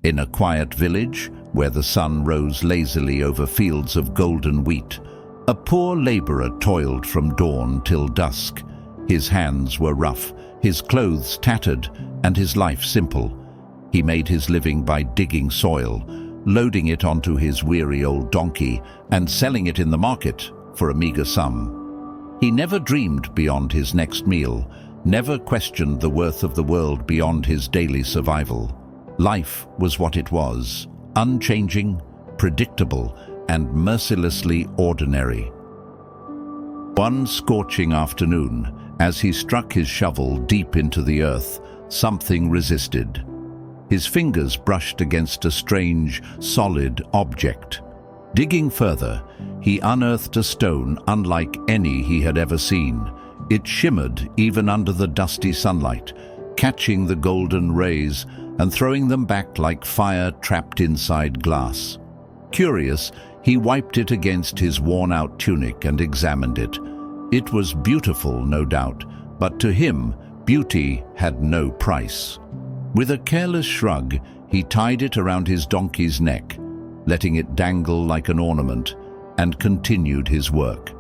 In a quiet village, where the sun rose lazily over fields of golden wheat, a poor laborer toiled from dawn till dusk. His hands were rough, his clothes tattered, and his life simple. He made his living by digging soil, loading it onto his weary old donkey, and selling it in the market for a meager sum. He never dreamed beyond his next meal, never questioned the worth of the world beyond his daily survival. Life was what it was, unchanging, predictable, and mercilessly ordinary. One scorching afternoon, as he struck his shovel deep into the earth, something resisted. His fingers brushed against a strange, solid object. Digging further, he unearthed a stone unlike any he had ever seen. It shimmered even under the dusty sunlight, catching the golden rays and throwing them back like fire trapped inside glass. Curious, he wiped it against his worn-out tunic and examined it. It was beautiful, no doubt, but to him, beauty had no price. With a careless shrug, he tied it around his donkey's neck, letting it dangle like an ornament, and continued his work.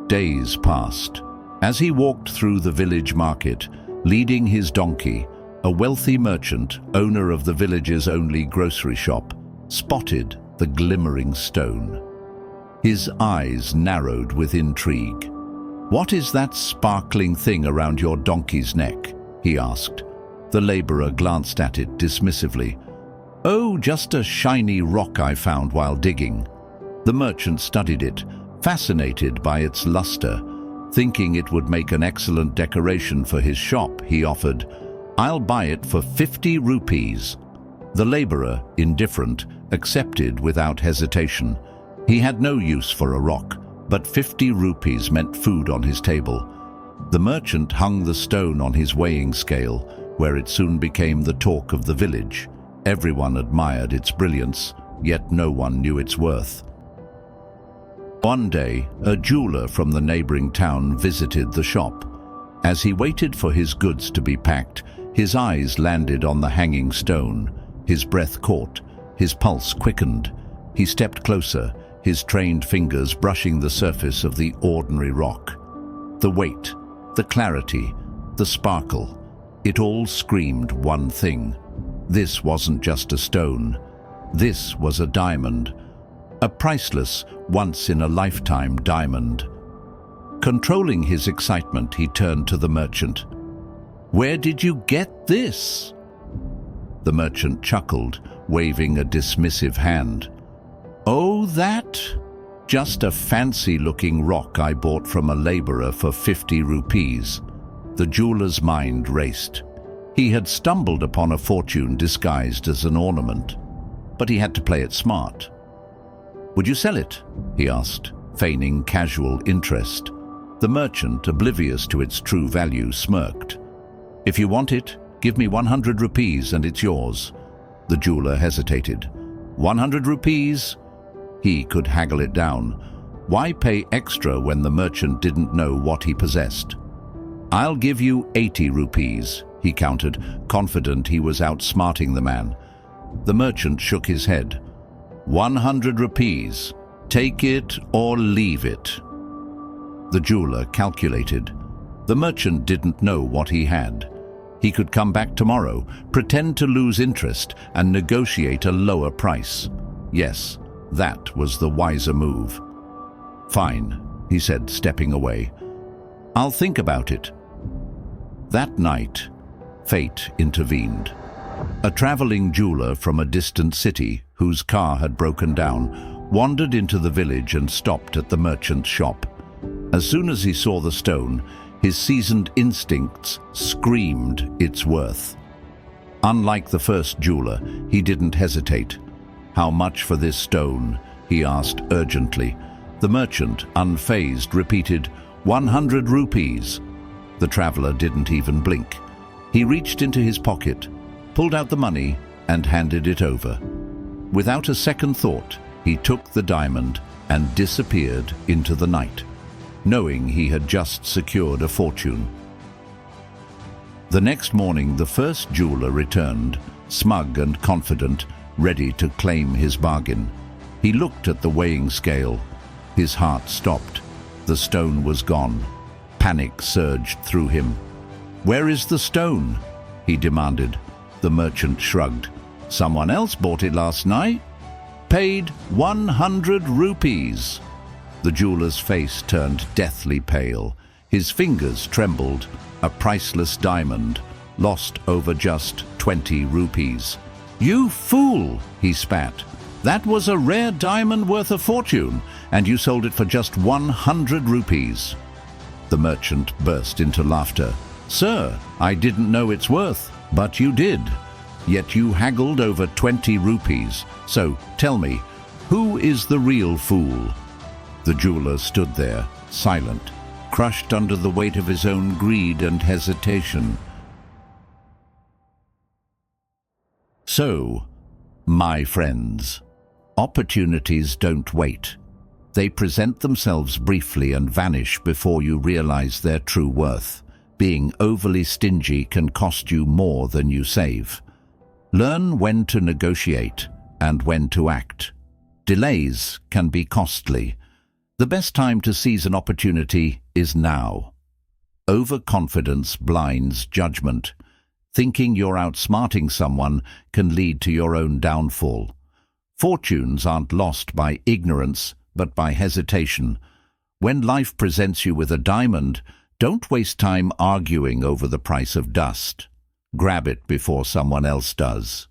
Days passed. As he walked through the village market, leading his donkey, a wealthy merchant, owner of the village's only grocery shop, spotted the glimmering stone. His eyes narrowed with intrigue. "What is that sparkling thing around your donkey's neck?" he asked. The laborer glanced at it dismissively. "Oh, just a shiny rock I found while digging." The merchant studied it, fascinated by its luster. Thinking it would make an excellent decoration for his shop, he offered, "I'll buy it for 50 rupees. The laborer, indifferent, accepted without hesitation. He had no use for a rock, but 50 rupees meant food on his table. The merchant hung the stone on his weighing scale, where it soon became the talk of the village. Everyone admired its brilliance, yet no one knew its worth. One day, a jeweler from the neighboring town visited the shop. As he waited for his goods to be packed, his eyes landed on the hanging stone. His breath caught, his pulse quickened. He stepped closer, his trained fingers brushing the surface of the ordinary rock. The weight, the clarity, the sparkle, it all screamed one thing. This wasn't just a stone. This was a diamond. A priceless, once-in-a-lifetime diamond. Controlling his excitement, he turned to the merchant. "Where did you get this?" The merchant chuckled, waving a dismissive hand. "Oh, that? Just a fancy-looking rock I bought from a laborer for 50 rupees. The jeweler's mind raced. He had stumbled upon a fortune disguised as an ornament, but he had to play it smart. "Would you sell it?" he asked, feigning casual interest. The merchant, oblivious to its true value, smirked. "If you want it, give me 100 rupees and it's yours." The jeweler hesitated. 100 rupees? He could haggle it down. Why pay extra when the merchant didn't know what he possessed? "I'll give you 80 rupees, he countered, confident he was outsmarting the man. The merchant shook his head. 100 rupees. Take it or leave it." The jeweler calculated. The merchant didn't know what he had. He could come back tomorrow, pretend to lose interest, and negotiate a lower price. Yes, that was the wiser move. "Fine," he said, stepping away. "I'll think about it." That night, fate intervened. A traveling jeweler from a distant city, whose car had broken down, wandered into the village and stopped at the merchant's shop. As soon as he saw the stone, his seasoned instincts screamed its worth. Unlike the first jeweler, he didn't hesitate. "How much for this stone?" he asked urgently. The merchant, unfazed, repeated, 100 rupees. The traveler didn't even blink. He reached into his pocket, pulled out the money, and handed it over. Without a second thought, he took the diamond and disappeared into the night, knowing he had just secured a fortune. The next morning, the first jeweler returned, smug and confident, ready to claim his bargain. He looked at the weighing scale. His heart stopped. The stone was gone. Panic surged through him. "Where is the stone?" he demanded. The merchant shrugged. "Someone else bought it last night. Paid 100 rupees. The jeweler's face turned deathly pale. His fingers trembled. A priceless diamond, lost over just 20 rupees. "You fool!" he spat. "That was a rare diamond worth a fortune, and you sold it for just 100 rupees. The merchant burst into laughter. "Sir, I didn't know its worth, but you did. Yet you haggled over 20 rupees. So tell me, who is the real fool?" The jeweler stood there, silent, crushed under the weight of his own greed and hesitation. So, my friends, opportunities don't wait. They present themselves briefly and vanish before you realize their true worth. Being overly stingy can cost you more than you save. Learn when to negotiate and when to act. Delays can be costly. The best time to seize an opportunity is now. Overconfidence blinds judgment. Thinking you're outsmarting someone can lead to your own downfall. Fortunes aren't lost by ignorance, but by hesitation. When life presents you with a diamond, don't waste time arguing over the price of dust. Grab it before someone else does.